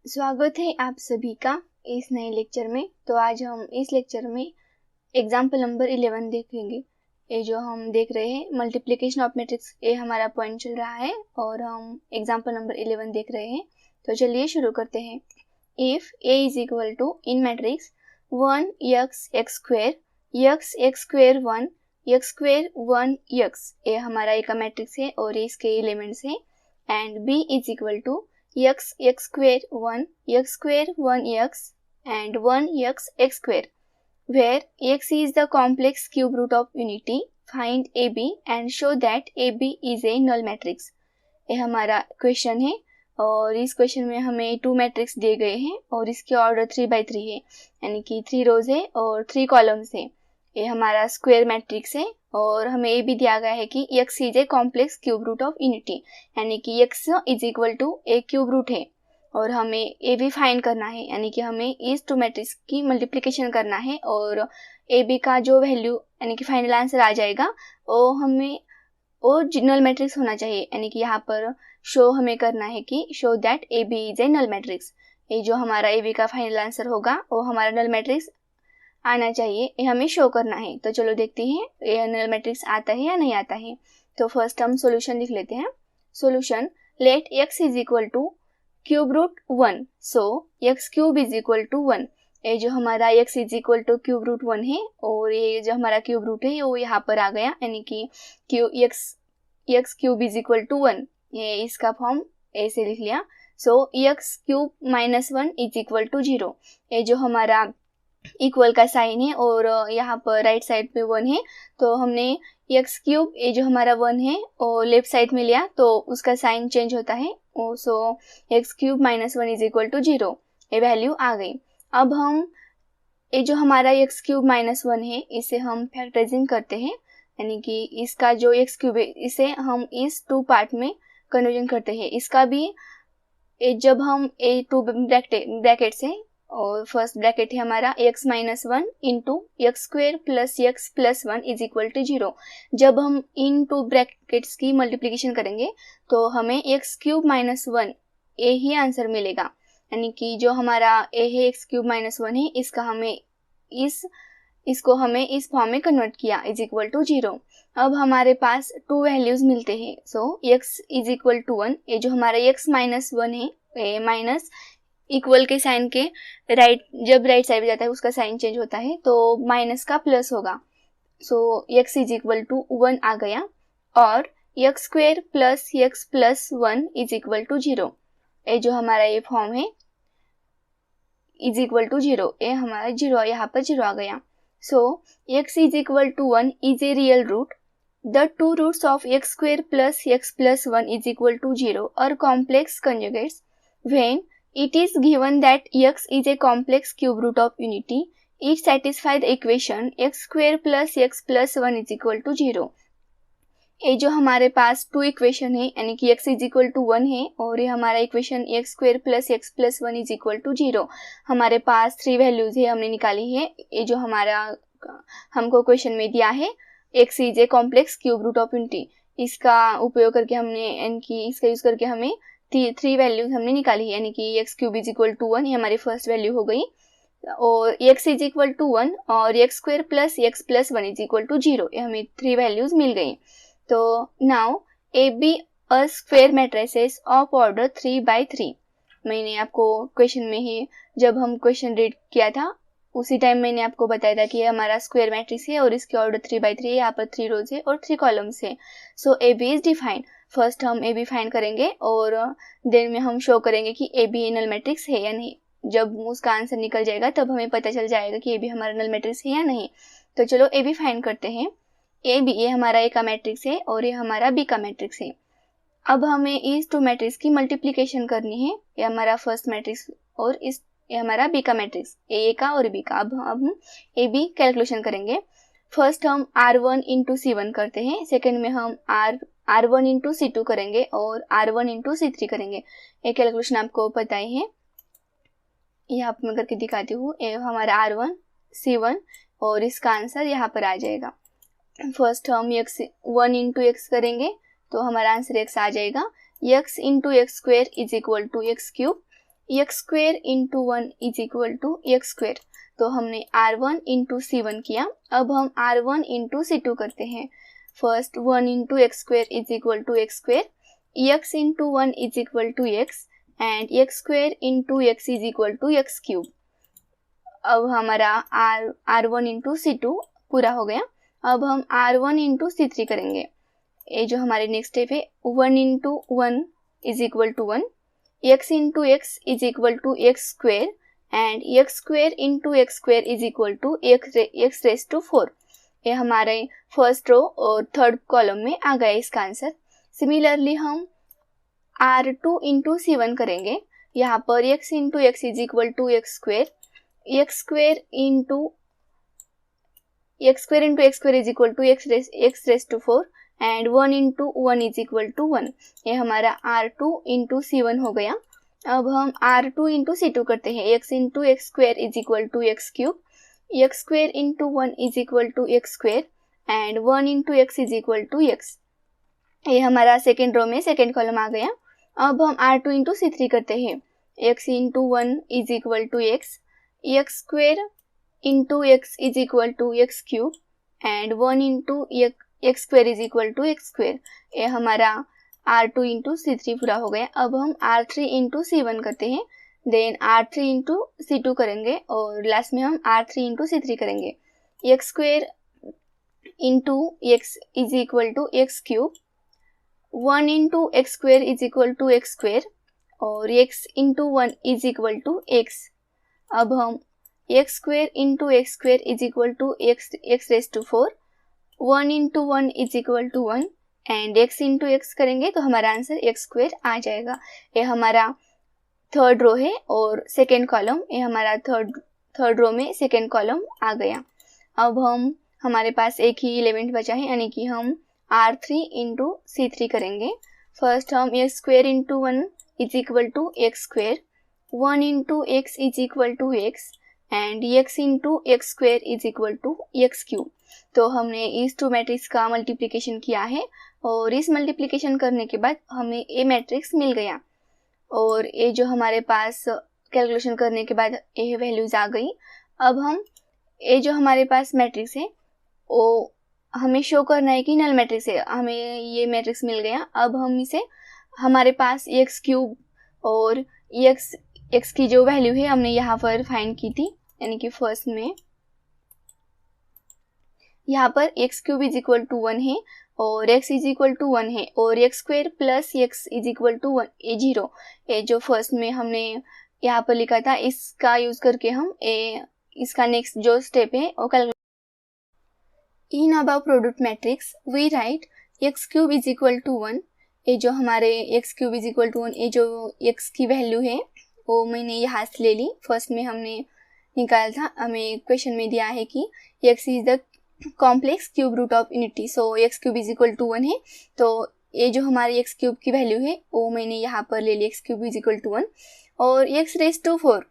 स्वागत है आप सभी का इस नए लेक्चर में। तो आज हम इस लेक्चर में एग्जाम्पल नंबर 11 देखेंगे। ये जो हम देख रहे हैं मल्टीप्लिकेशन ऑफ मैट्रिक्स, ये हमारा पॉइंट चल रहा है और हम एग्जाम्पल नंबर 11 देख रहे हैं। तो चलिए शुरू करते हैं। If a is equal to in matrix 1x x square x x square 1 x square 1 x, ये हमारा एक मैट्रिक्स है और इसके एलिमेंट्स है। And b is equal to x x square 1 x square 1 x and 1 x x square, where x is the complex cube root of unity. Find AB and show that AB is a null matrix. ये हमारा question है और इस question में हमें 2 matrix दिए गए हैं और इसके ऑर्डर 3x3 है, यानी कि 3 रोज है और 3 कॉलम्स है। ये हमारा स्क्वायर मैट्रिक्स है और हमें ये भी दिया गया है कि x is a complex cube root of unity, यानी कि x is equal to a cube root है और हमें ए भी फाइंड करना है, यानी कि हमें इस 2 मैट्रिक्स की मल्टीप्लिकेशन करना है और ए बी का जो वैल्यू यानी कि फाइनल आंसर आ जाएगा वो हमें वो नल मैट्रिक्स होना चाहिए। यानी कि यहाँ पर शो हमें करना है कि show that A B is a null matrix. ये जो हमारा ए बी का फाइनल आंसर होगा वो हमारा नल मैट्रिक्स आना चाहिए, ये हमें शो करना है। तो चलो देखते हैं ये नल मैट्रिक्स आता है या नहीं आता है। तो फर्स्ट हम सॉल्यूशन लिख लेते हैं। Solution, let x is equal to cube root 1, so x cube is equal to 1। ये जो हमारा x is equal to cube root 1 है और ये जो हमारा क्यूब रूट है वो यहाँ पर आ गया, यानी कि x cube is equal to 1, ये इसका फॉर्म ऐसे लिख लिया। So x cube minus 1 is equal to 0। ये जो हमारा इक्वल का साइन है और यहाँ पर राइट साइड पे 1 है, तो हमने x क्यूब ये जो हमारा 1 है और लेफ्ट साइड में लिया तो उसका साइन चेंज होता है। So x cube minus 1 is equal to 0, ये वैल्यू आ गई। अब हम ये जो हमारा x क्यूब माइनस 1 है इसे हम फैक्टराइजिंग करते हैं, यानी कि इसका जो x क्यूब है इसे हम इस 2 पार्ट में कन्वर्जन करते हैं। इसका भी जब हम ये 2 ब्रैकेट से और फर्स्ट ब्रैकेट है हमारा x minus 1 into x square plus x plus 1 is equal to 0। जब हम इन 2 ब्रैकेट्स की मल्टीप्लिकेशन करेंगे तो हमें x क्यूब माइनस 1 ये ही आंसर मिलेगा, यानी कि जो हमारा a है x क्यूब माइनस 1 है इसका हमें इसको हमें इस फॉर्म में कन्वर्ट किया इज इक्वल टू 0। अब हमारे पास 2 वैल्यूज मिलते हैं। सो x इज इक्वल टू 1, ये जो हमारा x माइनस 1 है ये माइनस इक्वल के साइन के जब राइट साइड पे जाता है उसका साइन चेंज होता है तो माइनस का प्लस होगा। So x is equal to 1 आ गया और x square plus x plus 1 is equal to 0। ये जो हमारा ये फॉर्म है इज इक्वल टू 0, ये हमारा 0 यहाँ पर 0 आ गया। So x is equal to 1 is a real root. The 2 roots of x square plus x plus 1 is equal to 0 और complex conjugates when it is given that x is a complex cube root of unity, each satisfy the equation x square plus x plus 1 is equal to 0। ये जो हमारे पास 2 equation है, यानी कि x is equal to 1 है और ये हमारा equation x square plus x plus 1 is equal to 0। हमारे पास 3 वैल्यूज है हमने निकाली है। ये जो हमारा हमको क्वेश्चन में दिया है x is a complex cube root of unity, इसका उपयोग करके हमने इसका यूज करके हमें 3 वैल्यूज हमने निकाली है, यानी कि x cube is equal to 1 ये हमारी फर्स्ट वैल्यू हो गई और x इज इक्वल टू 1 और x square plus x plus 1 is equal to 0, ये हमें 3 वैल्यूज मिल गई। तो now A B a square matrices of order 3x3। मैंने आपको क्वेश्चन में ही जब हम क्वेश्चन रीड किया था उसी टाइम मैंने आपको बताया था कि ये हमारा स्क्वायर मैट्रिक्स है और इसके ऑर्डर 3x3 है, यहाँ पर 3 रोज है और 3 कॉलम्स है। So A B is defined. First हम ए बी फाइंड करेंगे और देन में हम शो करेंगे कि ए बी नल मैट्रिक्स है या नहीं। जब उसका आंसर निकल जाएगा तब हमें पता चल जाएगा कि ए बी हमारा नल मैट्रिक्स है या नहीं। तो चलो ए बी फाइंड करते हैं। ए बी ये हमारा ए का मैट्रिक्स है और ये हमारा बी का मैट्रिक्स है। अब हमें इस 2 मैट्रिक्स की मल्टीप्लिकेशन करनी है। ये हमारा फर्स्ट मैट्रिक्स और ये हमारा बी का मैट्रिक्स, ए का और बी का। अब हम ए बी कैलकुलेशन करेंगे। फर्स्ट हम R1 इंटू C1 करते हैं, सेकेंड में हम R1 इंटू C2 करेंगे और R1 इंटू C3 करेंगे। ये कैलकुलेशन आपको पता ही है, ये आप मैं करके दिखाती हूँ। ये हमारा R1 C1 और इसका आंसर यहाँ पर आ जाएगा। फर्स्ट हम x1 इंटू एक्स करेंगे तो हमारा आंसर x आ जाएगा। x into x square is equal to x cube. X square into 1 is equal to x square. तो हमने R1 इंटू C1 किया, अब हम R1 इंटू C2 करते हैं। First 1 into x square is equal to x square, x into 1 is equal to x and x square into x is equal to x cube. अब हमारा R1 into C2 पूरा हो गया। अब हम R1 into C3 करेंगे। ये जो हमारे नेक्स्ट स्टेप है, 1 into 1 is equal to 1, x into x is equal to x square and x square into x square is equal to x raise to 4। ये हमारे फर्स्ट रो और third column में आ गया इसका आंसर। सिमिलरली हम R2 into C1 करेंगे। यहाँ पर x into x is equal to x square into x square is equal to x raise to 4 and 1 into 1 is equal to 1। ये हमारा R2 इंटू C1 हो गया। अब हम R2 इंटू C2 करते हैं। x into x square is equal to x cube, x square into 1 is equal to x square and 1 into x is equal to x. ये हमारा सेकेंड रो में second column आ गया। अब हम R2 into C3 करते हैं। x into 1 is equal to x square into x is equal to x cube and 1 into x square is equal to x square. ये हमारा R2 इंटू C3 पूरा हो गया। अब हम R3 इंटू C1 करते हैं, देन R3 इंटू C2 करेंगे और लास्ट में हम R3 इंटू C3 करेंगे। X square into x is equal to x cube, 1 into x square is equal to x square और x into 1 is equal to x. अब हम x square into x square is equal to x raise to 4, 1 into 1 is equal to 1 and x into x करेंगे तो हमारा answer x square आ जाएगा। ये हमारा third row है और सेकेंड कॉलम, ये हमारा थर्ड रो में सेकेंड कॉलम आ गया। अब हमारे पास एक ही एलिमेंट बचा है, यानी कि हम R3 इंटू C3 करेंगे। फर्स्ट हम x square into 1 is equal to x square, 1 into x is equal to x and x into x square is equal to x cube. तो हमने इस टू मैट्रिक्स का मल्टीप्लिकेशन किया है और इस मल्टीप्लिकेशन करने के बाद हमें ए मैट्रिक्स मिल गया और ये जो हमारे पास कैलकुलेशन करने के बाद ये वैल्यूज आ गई। अब हम ये जो हमारे पास मैट्रिक्स है वो हमें शो करना है कि नल मैट्रिक्स है। हमें ये मैट्रिक्स मिल गया। अब हम इसे हमारे पास एक्स क्यूब और एक्स की जो वैल्यू है हमने यहाँ पर फाइंड की थी, यानी कि फर्स्ट में यहाँ पर x cube is equal to 1 है और x इज इक्वल टू 1 है और x square plus x is equal to 1 ये 0। ये जो फर्स्ट में हमने यहाँ पर लिखा था इसका यूज करके हम इसका नेक्स्ट जो स्टेप है वो calculate. In above product matrix we write x cube is equal to 1। ये जो हमारे x cube is equal to 1, ये जो x की वैल्यू है वो मैंने यहाँ से ले ली। फर्स्ट में हमने निकाला था, हमें क्वेश्चन में दिया है कि x is the complex cube root of unity, so x cube is equal to 1 है। तो ये जो हमारे एक्स क्यूब की वैल्यू है वो मैंने यहाँ पर ले ली, X cube is equal to 1 और एक्स रेस टू 4,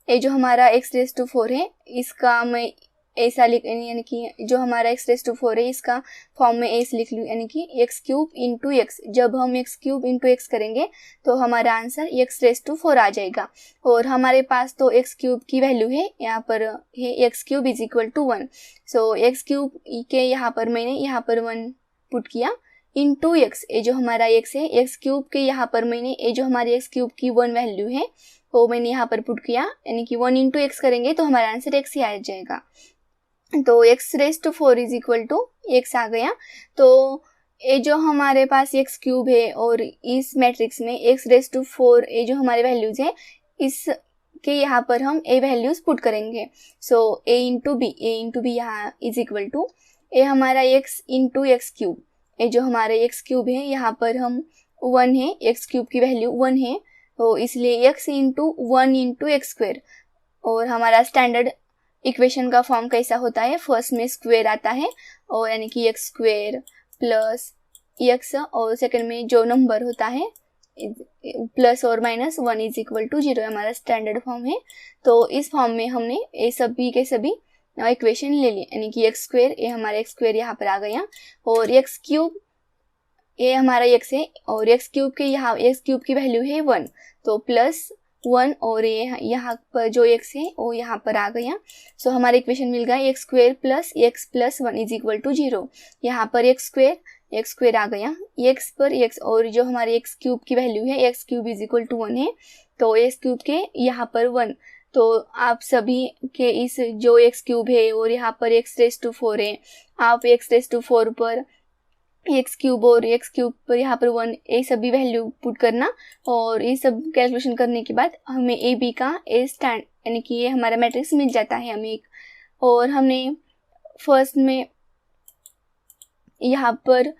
ये जो हमारा एक्स रेस टू 4 है इसका मैं ऐसा लिख, यानी कि जो हमारा एक्स रेस टू 4 है इसका फॉर्म में ऐसे लिख लूँ, यानी कि एक्स क्यूब इंटू एक्स। जब हम एक्स क्यूब इंटू एक्स करेंगे तो हमारा आंसर एक्स रेस टू 4 आ जाएगा और हमारे पास तो एक्स क्यूब की वैल्यू है यहाँ पर है x cube is equal to 1। So x cube के यहाँ पर मैंने यहाँ पर 1 पुट किया इंटू एक्स, ये जो हमारा एक्स है, एक्स क्यूब के यहाँ पर मैंने ये जो हमारी एक्स क्यूब की 1 वैल्यू है वो मैंने यहाँ पर पुट किया, यानी कि 1 इंटू एक्स करेंगे तो हमारा आंसर एक्स ही आ जाएगा। तो X raise to 4 is equal to X आ गया। तो ये जो हमारे पास एक्स क्यूब है और इस मैट्रिक्स में एक्स रेस टू 4 ये जो हमारे वैल्यूज है इसके यहाँ पर हम ए वैल्यूज पुट करेंगे। सो ए इंटू बी यहाँ इज इक्वल टू ए हमारा एक्स इंटू एक्स क्यूब, ये जो हमारे एक्स क्यूब है यहाँ पर हम 1 है, एक्स क्यूब की वैल्यू 1 है तो इसलिए x into 1 into x square. और हमारा स्टैंडर्ड इक्वेशन का फॉर्म कैसा होता है, फर्स्ट में स्क्वेयर आता है और यानी कि एक्स स्क्वेयर प्लस एक्स और सेकंड में जो नंबर होता है प्लस और माइनस 1 इज इक्वल टू 0 हमारा स्टैंडर्ड फॉर्म है। तो इस फॉर्म में हमने ये सभी के सभी इक्वेशन ले लिए, यानी कि एक्स स्क्वेयर, ये हमारा एक्स स्क्वेयर यहाँ पर आ गया और एक्स क्यूब ये हमारा एक्स है और एक्स क्यूब के यहाँ एक्स क्यूब की वैल्यू है 1 तो प्लस 1 और ये यहाँ पर जो x है वो यहाँ पर आ गया। सो हमारा इक्वेशन मिल गया x square plus x plus 1 is equal to 0। यहाँ पर x स्क्वेयर आ गया, x पर x और जो हमारे x क्यूब की वैल्यू है x cube is equal to 1 है, तो x क्यूब के यहाँ पर 1। तो आप सभी के इस जो x क्यूब है और यहाँ पर x रेज़ टू 4 है, आप x रेज़ टू 4 पर x क्यूब और x क्यूब पर यहाँ पर 1 ये सभी वैल्यू पुट करना, और ये सब कैलकुलेशन करने के बाद हमें ए बी का ए स्टैंड यानी कि ये हमारा मैट्रिक्स मिल जाता है हमें एक। और हमने फर्स्ट में यहाँ पर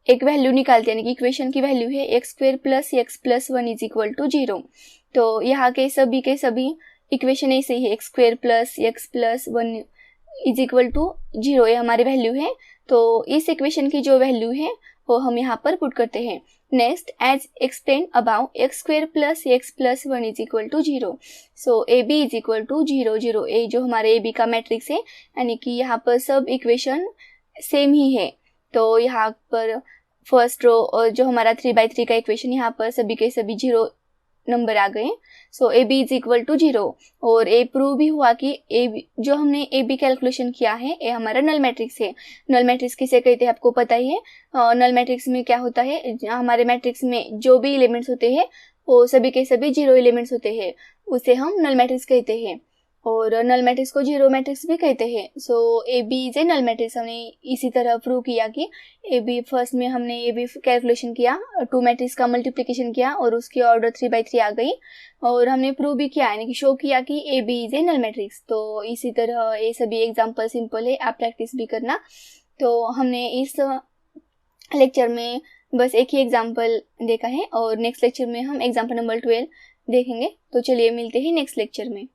एक वैल्यू निकालते हैं, यानी कि इक्वेशन की वैल्यू है x square plus x plus 1 is equal to 0। तो यहाँ के सभी इक्वेशन ऐसे ही है, x square plus x plus 1 is equal to 0 ये हमारी वैल्यू है। तो इस इक्वेशन की जो वैल्यू है वो हम यहाँ पर पुट करते हैं। Next, as explain above x square plus x plus 1 is equal to 0। So A B is equal to 0 0, ये जो हमारे ए बी का मैट्रिक्स है, यानी कि यहाँ पर सब इक्वेशन सेम ही है। तो यहाँ पर फर्स्ट रो और जो हमारा 3/3 का इक्वेशन, यहाँ पर सभी के सभी 0 नंबर आ गए। So A B is equal to 0, और ये प्रूव भी हुआ कि ए बी जो हमने ए बी कैलकुलेशन किया है ये हमारा नल मैट्रिक्स है। नल मैट्रिक्स किसे कहते हैं आपको पता ही है। नल मैट्रिक्स में क्या होता है, हमारे मैट्रिक्स में जो भी एलिमेंट्स होते हैं वो सभी के सभी 0 एलिमेंट्स होते हैं, उसे हम नल मैट्रिक्स कहते हैं। और नल मैट्रिक्स को जीरो मैट्रिक्स भी कहते हैं। So A B is a null matrix. हमने इसी तरह प्रूव किया कि ए बी, फर्स्ट में हमने ए बी कैलकुलेशन किया, 2 मैट्रिक्स का मल्टीप्लिकेशन किया और उसकी ऑर्डर 3/3 आ गई, और हमने प्रूव भी किया यानी कि शो किया कि A B is a null matrix. तो इसी तरह ये सभी एग्जाम्पल सिंपल है, आप प्रैक्टिस भी करना। तो हमने इस लेक्चर में बस एक ही एग्जाम्पल देखा है, और नेक्स्ट लेक्चर में हम एग्जाम्पल नंबर 12 देखेंगे। तो चलिए मिलते हैं नेक्स्ट लेक्चर में।